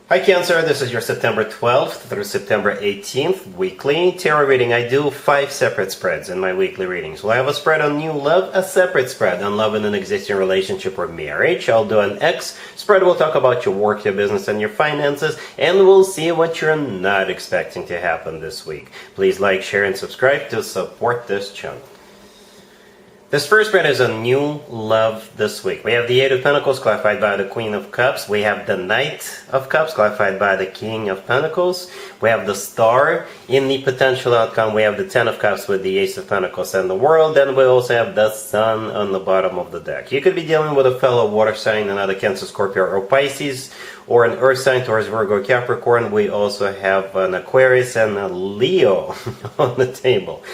Hi Cancer, this is your September 12th through September 18th weekly tarot reading. I do 5 separate spreads in my weekly readings. Well, I have a spread on new love, a separate spread on love in an existing relationship or marriage. I'll do an X spread. We'll talk about your work, your business, and your finances, and we'll see what you're not expecting to happen this week. Please like, share, and subscribe to support this channel. This first spread is a new love this week. We have the Eight of Pentacles clarified by the Queen of Cups. We have the Knight of Cups clarified by the King of Pentacles. We have the Star in the potential outcome. We have the Ten of Cups with the Ace of Pentacles and the World. And we also have the Sun on the bottom of the deck. You could be dealing with a fellow water sign, another Cancer, Scorpio, or Pisces, or an Earth sign, Taurus, Virgo, Capricorn. We also have an Aquarius and a Leo on the table.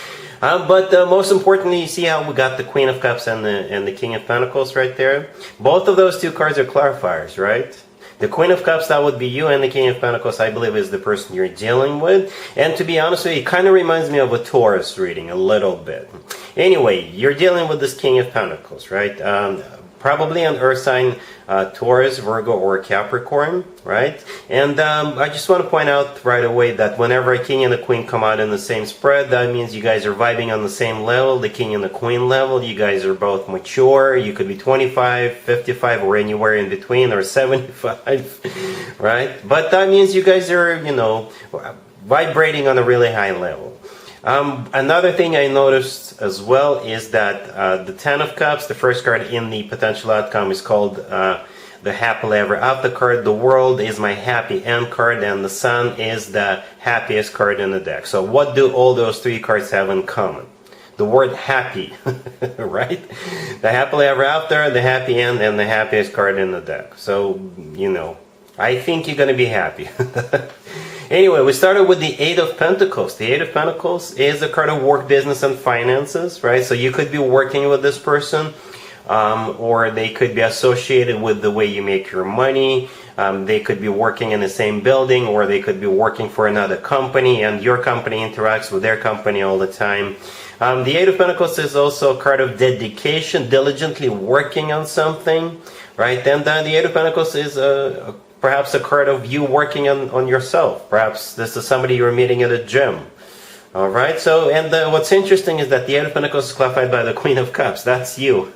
But most importantly, you see how we got the Queen of Cups and the King of Pentacles right there? Both of those two cards are clarifiers, right? The Queen of Cups, that would be you, and the King of Pentacles, I believe, is the person you're dealing with. And to be honest with you, it kind of reminds me of a Taurus reading a little bit. Anyway, you're dealing with this King of Pentacles, right? Probably an Earth sign, Taurus, Virgo, or Capricorn, right? And I just want to point out right away that whenever a King and a Queen come out in the same spread, that means you guys are vibing on the same level, the King and the Queen level. You guys are both mature. You could be 25, 55, or anywhere in between, or 75, right? But that means you guys are, vibrating on a really high level. Another thing I noticed as well is that the Ten of Cups, the first card in the potential outcome, is called the Happily Ever After card. The World is my happy end card, and the Sun is the happiest card in the deck. So what do all those three cards have in common? The word happy, right? The Happily Ever After, the happy end, and the happiest card in the deck. So, I think you're going to be happy. Anyway, we started with the Eight of Pentacles. The Eight of Pentacles is a card of work, business, and finances, right? So you could be working with this person, or they could be associated with the way you make your money. They could be working in the same building, or they could be working for another company, and your company interacts with their company all the time. The Eight of Pentacles is also a card of dedication, diligently working on something, right? And the Eight of Pentacles is perhaps a card of you working on yourself. Perhaps this is somebody you're meeting at a gym. All right. So, and what's interesting is that the Eight of Pentacles is clarified by the Queen of Cups. That's you,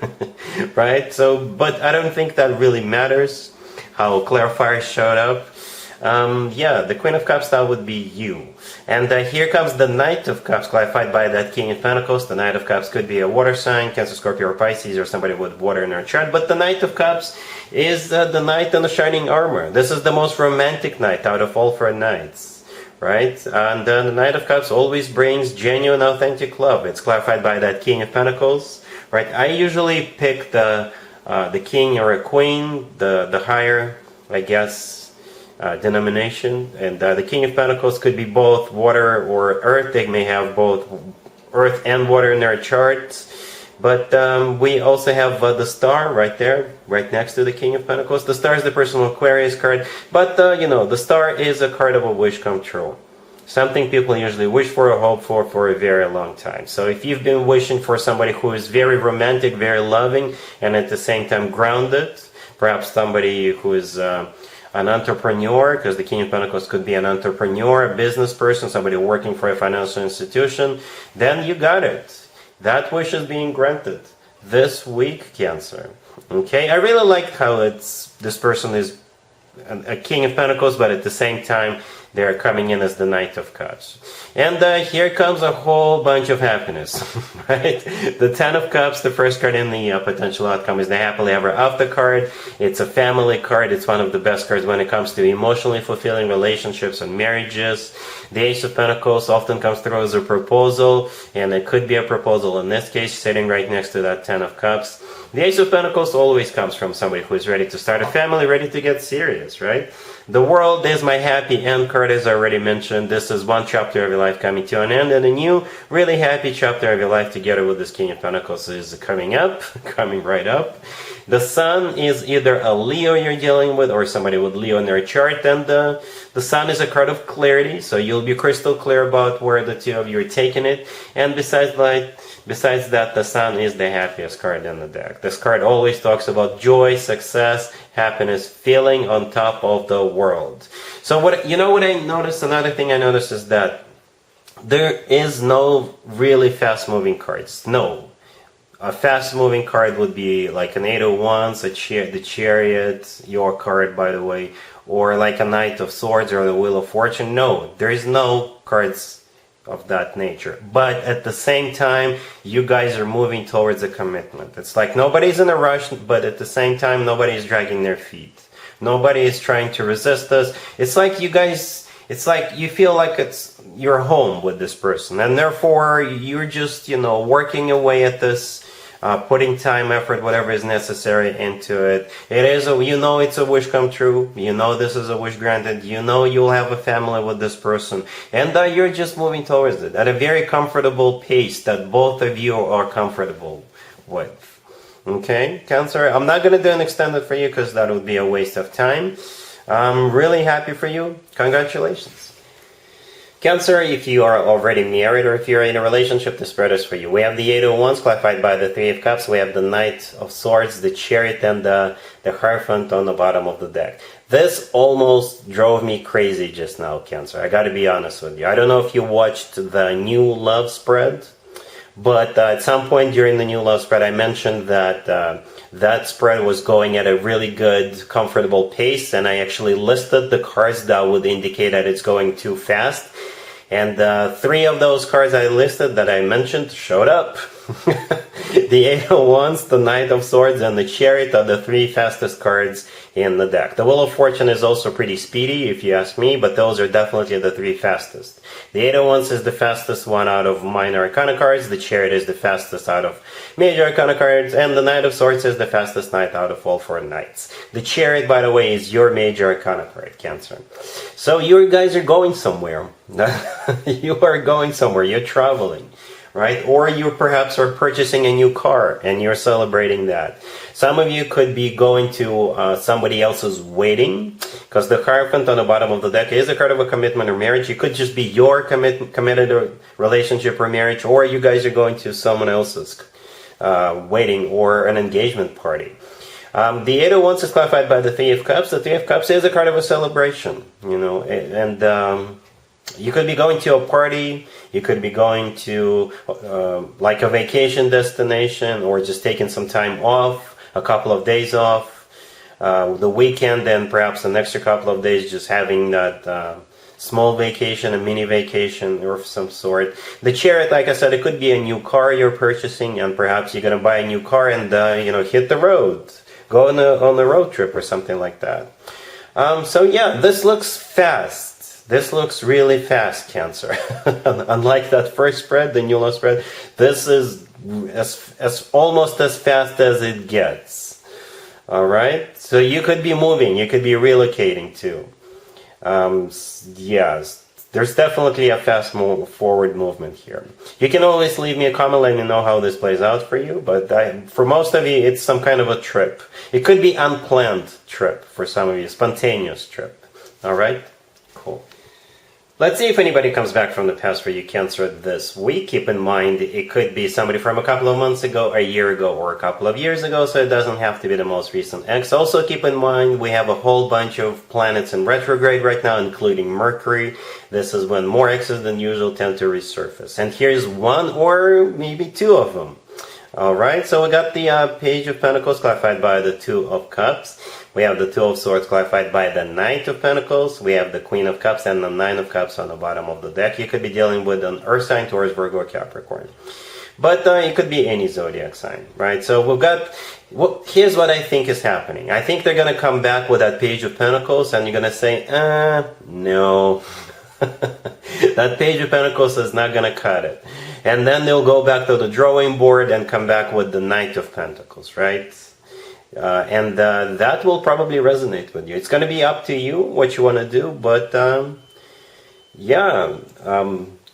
right? So, but I don't think that really matters how clarifiers showed up. Yeah, the Queen of Cups, that would be you. And here comes the Knight of Cups, clarified by that King of Pentacles. The Knight of Cups could be a water sign, Cancer, Scorpio, or Pisces, or somebody with water in their chart. But the Knight of Cups is the knight in the shining armor. This is the most romantic knight out of all 4 knights, right? And the Knight of Cups always brings genuine, authentic love. It's clarified by that King of Pentacles, right? I usually pick the King or a Queen, the higher, I guess, denomination, and the King of Pentacles could be both water or earth. They may have both earth and water in their charts, but we also have the Star right there, right next to the King of Pentacles. The Star is the personal Aquarius card, but the Star is a card of a wish come true. Something people usually wish for or hope for a very long time. So if you've been wishing for somebody who is very romantic, very loving, and at the same time grounded, perhaps somebody who is an entrepreneur, because the King of Pentacles could be an entrepreneur, a business person, somebody working for a financial institution, then you got it. That wish is being granted this week, Cancer. Okay, I really like how this person is a King of Pentacles, but at the same time, they're coming in as the Knight of Cups. And here comes a whole bunch of happiness, right? The Ten of Cups, the first card in the potential outcome, is the Happily Ever After card. It's a family card. It's one of the best cards when it comes to emotionally fulfilling relationships and marriages. The Ace of Pentacles often comes through as a proposal, and it could be a proposal in this case, sitting right next to that Ten of Cups. The Ace of Pentacles always comes from somebody who is ready to start a family, ready to get serious, right? The World is my happy end card, as I already mentioned. This is one chapter of your life coming to an end, and a new, really happy chapter of your life together with this King of Pentacles is coming up, coming right up. The sun is either a Leo you're dealing with or somebody with Leo in their chart, and the sun is a card of clarity, so you'll be crystal clear about where the two of you are taking it. And besides that, the sun is the happiest card in the deck. This card always talks about joy, success, happiness, feeling on top of the world. So what I noticed, another thing I noticed is that there is no really fast-moving cards. No. A fast-moving card would be like an Eight of Wands, the Chariot, your card, by the way, or like a Knight of Swords or the Wheel of Fortune. No, there is no cards of that nature. But at the same time, you guys are moving towards a commitment. It's like nobody's in a rush, but at the same time, nobody's dragging their feet. Nobody is trying to resist us. It's like you guys... It's like you feel like it's your home with this person, and therefore you're just, working away at this, putting time, effort, whatever is necessary into it. It is, it's a wish come true. This is a wish granted. You'll have a family with this person, and you're just moving towards it at a very comfortable pace that both of you are comfortable with. Okay, Cancer, I'm not going to do an extended for you because that would be a waste of time. I'm really happy for you. Congratulations. Cancer, if you are already married or if you're in a relationship, the spread is for you. We have the Eight of Wands clarified by the Three of Cups. We have the Knight of Swords, the Chariot, and the Hierophant on the bottom of the deck. This almost drove me crazy just now, Cancer. I got to be honest with you. I don't know if you watched the new love spread, but at some point during the new love spread, I mentioned that that spread was going at a really good, comfortable pace, and I actually listed the cards that would indicate that it's going too fast. And 3 of those cards I listed that I mentioned showed up. The Eight of Wands, the Knight of Swords, and the Chariot are the 3 fastest cards in the deck. The Wheel of Fortune is also pretty speedy, if you ask me, but those are definitely the 3 fastest. The Eight of Wands is the fastest one out of Minor Arcana cards, the Chariot is the fastest out of Major Arcana cards, and the Knight of Swords is the fastest knight out of all 4 knights. The Chariot, by the way, is your Major Arcana card, Cancer. So you guys are going somewhere. You are going somewhere, you're traveling. Right? Or you perhaps are purchasing a new car and you're celebrating that. Some of you could be going to somebody else's wedding, because the Hierophant on the bottom of the deck is a card of a commitment or marriage. It could just be your committed relationship or marriage, or you guys are going to someone else's wedding or an engagement party. The Eight of Wands is clarified by the Three of Cups. The Three of Cups is a card of a celebration, and you could be going to a party, you could be going to like a vacation destination, or just taking some time off, a couple of days off, the weekend, and perhaps an extra couple of days just having that small vacation, a mini vacation or some sort. The Chariot, like I said, it could be a new car you're purchasing, and perhaps you're going to buy a new car and hit the road, go on a road trip or something like that. So yeah, this looks fast. This looks really fast, Cancer. Unlike that first spread, the new love spread, this is as almost as fast as it gets. All right? So you could be moving, you could be relocating too. Yes, there's definitely a fast forward movement here. You can always leave me a comment, let me know how this plays out for you, but for most of you, it's some kind of a trip. It could be unplanned trip for some of you, spontaneous trip. All right? Cool. Let's see if anybody comes back from the past for you, Cancer, this week. Keep in mind, it could be somebody from a couple of months ago, a year ago, or a couple of years ago, so it doesn't have to be the most recent ex. Also, keep in mind, we have a whole bunch of planets in retrograde right now, including Mercury. This is when more exes than usual tend to resurface. And here's one or maybe 2 of them. Alright, so we got the Page of Pentacles clarified by the Two of Cups. We have the Two of Swords clarified by the Knight of Pentacles. We have the Queen of Cups and the Nine of Cups on the bottom of the deck. You could be dealing with an Earth sign, Taurus, Virgo, or Capricorn. But it could be any zodiac sign, right? So we've got... here's what I think is happening. I think they're going to come back with that Page of Pentacles and you're going to say, no. That Page of Pentacles is not going to cut it. And then they'll go back to the drawing board and come back with the Knight of Pentacles, right? And that will probably resonate with you. It's going to be up to you what you want to do, but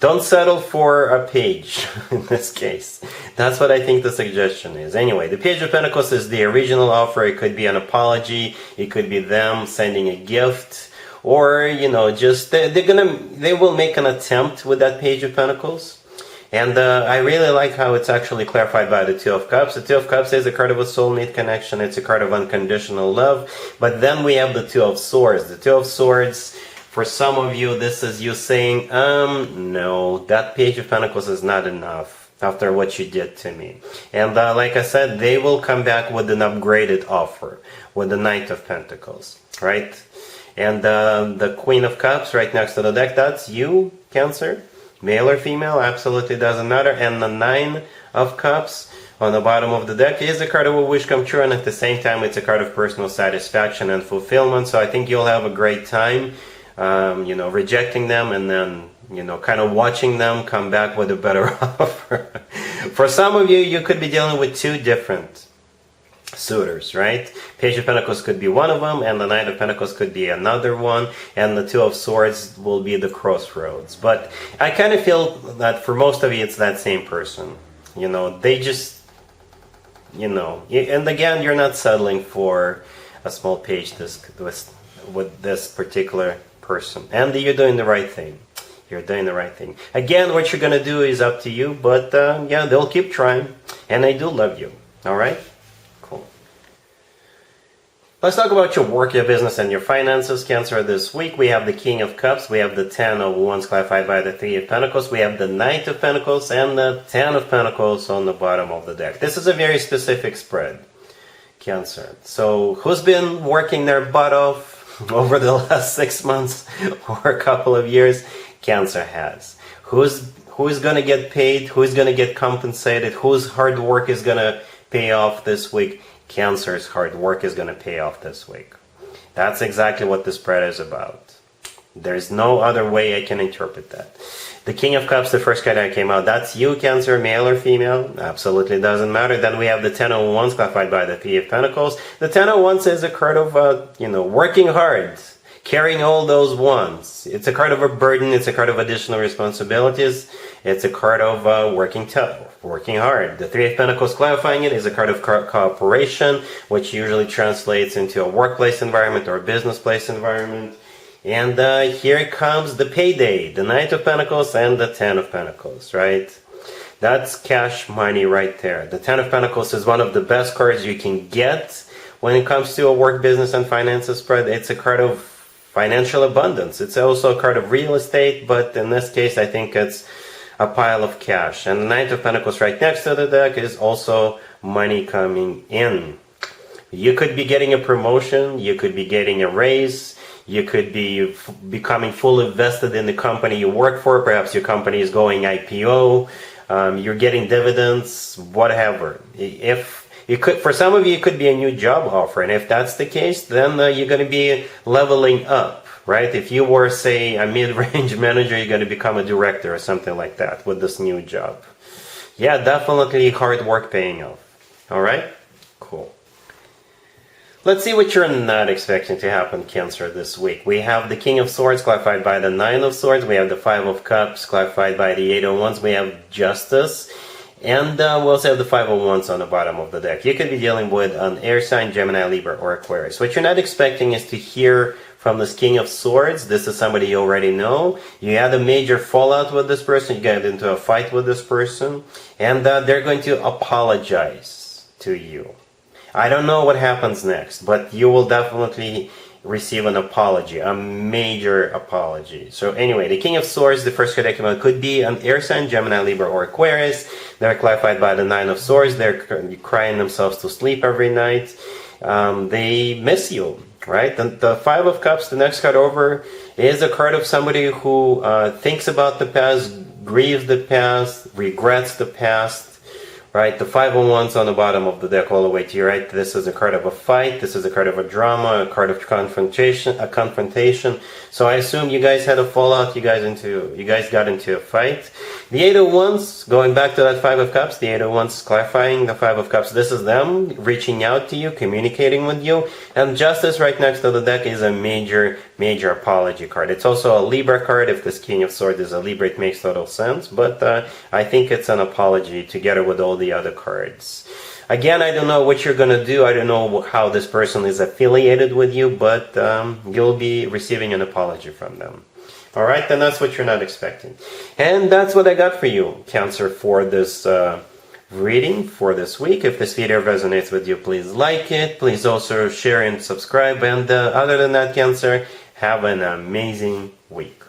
Don't settle for a page in this case. That's what I think the suggestion is. Anyway, the Page of Pentacles is the original offer. It could be an apology. It could be them sending a gift. Or, just they will make an attempt with that Page of Pentacles. And I really like how it's actually clarified by the Two of Cups. The Two of Cups is a card of a soulmate connection. It's a card of unconditional love. But then we have the Two of Swords. The Two of Swords, for some of you, this is you saying, no, that Page of Pentacles is not enough after what you did to me. And like I said, they will come back with an upgraded offer, with the Knight of Pentacles, right? And the Queen of Cups right next to the deck, that's you, Cancer. Male or female, absolutely doesn't matter. And the Nine of Cups on the bottom of the deck is a card of a wish come true, and at the same time it's a card of personal satisfaction and fulfillment. So I think you'll have a great time, rejecting them and then, kind of watching them come back with a better offer. For some of you, you could be dealing with two different suitors, right? Page of Pentacles could be one of them, and the Knight of Pentacles could be another one, and the Two of Swords will be the crossroads. But I kind of feel that for most of you, it's that same person. They just, and again, you're not settling for a small page with this particular person. And you're doing the right thing. You're doing the right thing. Again, what you're going to do is up to you, but yeah, they'll keep trying, and they do love you. All right? Let's talk about your work, your business, and your finances, Cancer. This week we have the King of Cups, we have the Ten of Wands clarified by the Three of Pentacles, we have the Knight of Pentacles, and the Ten of Pentacles on the bottom of the deck. This is a very specific spread, Cancer. So who's been working their butt off over the last 6 months or a couple of years? Cancer has. Who's going to get paid? Who's going to get compensated? Whose hard work is going to pay off this week? Cancer's hard work is going to pay off this week. That's exactly what the spread is about. There's no other way I can interpret that. The King of Cups, the first card that came out, that's you, Cancer, male or female. Absolutely doesn't matter. Then we have the Ten of Wands clarified by the Three of Pentacles. The Ten of Wands is a card of, working hard, carrying all those wands. It's a card of a burden. It's a card of additional responsibilities. It's a card of working hard. The Three of Pentacles clarifying it is a card of cooperation, which usually translates into a workplace environment or a business place environment. And here comes the payday, the Knight of Pentacles and the Ten of Pentacles, right? That's cash money right there. The Ten of Pentacles is one of the best cards you can get when it comes to a work, business, and finances spread. It's a card of financial abundance. It's also a card of real estate, but in this case, I think it's a pile of cash. And the Knight of Pentacles right next to the deck is also money coming in. You could be getting a promotion, you could be getting a raise, you could be becoming fully vested in the company you work for. Perhaps your company is going IPO, you're getting dividends, whatever. For some of you, it could be a new job offer, and if that's the case, then you're going to be leveling up, right? If you were, say, a mid-range manager, you're going to become a director or something like that with this new job. Yeah, definitely hard work paying off. All right? Cool. Let's see what you're not expecting to happen, Cancer, this week. We have the King of Swords clarified by the Nine of Swords. We have the Five of Cups clarified by the Eight of Wands. We have Justice. And we also have the Five of Wands on the bottom of the deck. You could be dealing with an air sign, Gemini, Libra, or Aquarius. What you're not expecting is to hear from this King of Swords. This is somebody you already know. You had a major fallout with this person. You got into a fight with this person. And they're going to apologize to you. I don't know what happens next, but you will definitely receive an apology, a major apology. So anyway, the King of Swords, the first card that came out, could be an air sign, Gemini, Libra, or Aquarius. They're clarified by the Nine of Swords. They're crying themselves to sleep every night. They miss you, right? The Five of Cups, the next card over, is a card of somebody who thinks about the past, grieves the past, regrets the past, right? The Five of Wands on the bottom of the deck all the way to your right. This is a card of a fight. This is a card of a drama, a card of confrontation, a confrontation. So I assume you guys had a fallout. You guys got into a fight. The Eight of Wands, going back to that Five of Cups. The Eight of Wands clarifying the Five of Cups. This is them reaching out to you, communicating with you. And Justice right next to the deck is a major apology card. It's also a Libra card. If this King of Swords is a Libra, it makes total sense. But I think it's an apology together with all the other cards. Again, I don't know what you're going to do. I don't know how this person is affiliated with you, but you'll be receiving an apology from them. All right, then that's what you're not expecting. And that's what I got for you, Cancer, for this reading for this week. If this video resonates with you, please like it. Please also share and subscribe. And other than that, Cancer, have an amazing week.